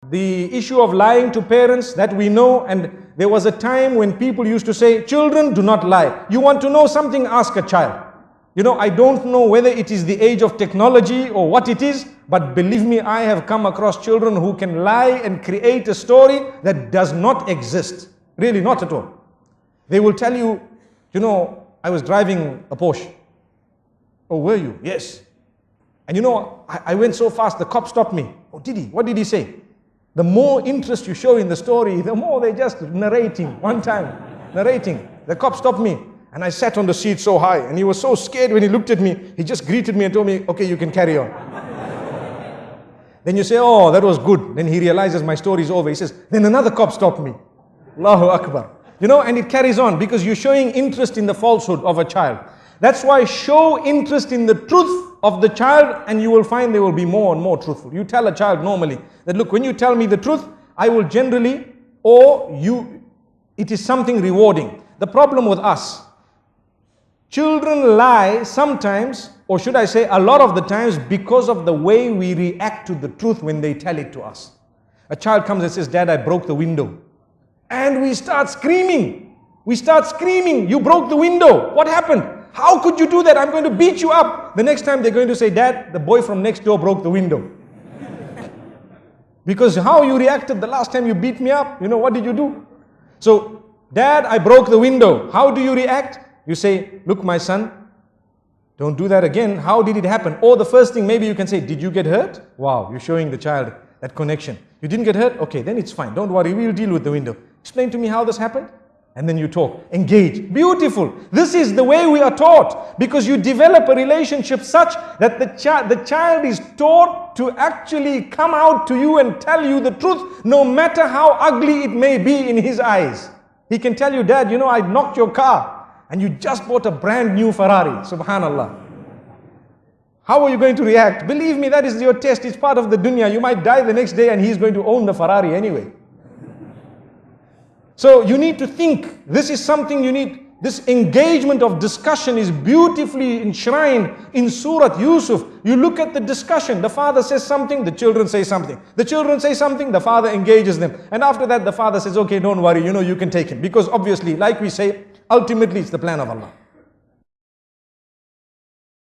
The issue of lying to parents, that we know, and there was a time when people used to say, children do not lie. You want to know something, ask a child. You know, I don't know whether it is the age of technology or what it is, but believe me, I have come across children who can lie and create a story that does not exist. Really, not at all. They will tell you, you know, I was driving a Porsche. Oh, were you? Yes. And you know, I went so fast, the cop stopped me. Oh, did he? What did he say? The more interest you show in the story, the more they're just narrating. One time, narrating. The cop stopped me. And I sat on the seat so high, and he was so scared when he looked at me. He just greeted me and told me, okay, you can carry on. Then you say, oh, that was good. Then he realizes my story is over. He says, then another cop stopped me. Allahu Akbar. You know, and it carries on because you're showing interest in the falsehood of a child. That's why show interest in the truth of the child, and you will find they will be more and more truthful. You tell a child normally that, look, when you tell me the truth, I will generally, it is something rewarding. The problem with us, children lie sometimes, or should I say a lot of the times, because of the way we react to the truth when they tell it to us. A child comes and says, Dad, I broke the window. And we start screaming. We start screaming, you broke the window. What happened? How could you do that? I'm going to beat you up. The next time they're going to say, Dad, the boy from next door broke the window. Because how you reacted the last time you beat me up, you know, what did you do? So, Dad, I broke the window. How do you react? You say, look, my son, don't do that again. How did it happen? Or the first thing, maybe you can say, did you get hurt? Wow, you're showing the child that connection. You didn't get hurt? Okay, then it's fine. Don't worry, we'll deal with the window. Explain to me how this happened. And then you talk, engage. Beautiful. This is the way we are taught, because you develop a relationship such that the child is taught to actually come out to you and tell you the truth, no matter how ugly it may be in his eyes. He can tell you, Dad, you know, I knocked your car and you just bought a brand new Ferrari. Subhanallah. How are you going to react? Believe me, that is your test. It's part of the dunya. You might die the next day and he's going to own the Ferrari anyway. So you need to think, this is something you need, this engagement of discussion is beautifully enshrined in Surah Yusuf. You look at the discussion, the father says something, the children say something. The children say something, the father engages them. And after that the father says, okay, don't worry, you know, you can take him. Because obviously, like we say, ultimately it's the plan of Allah.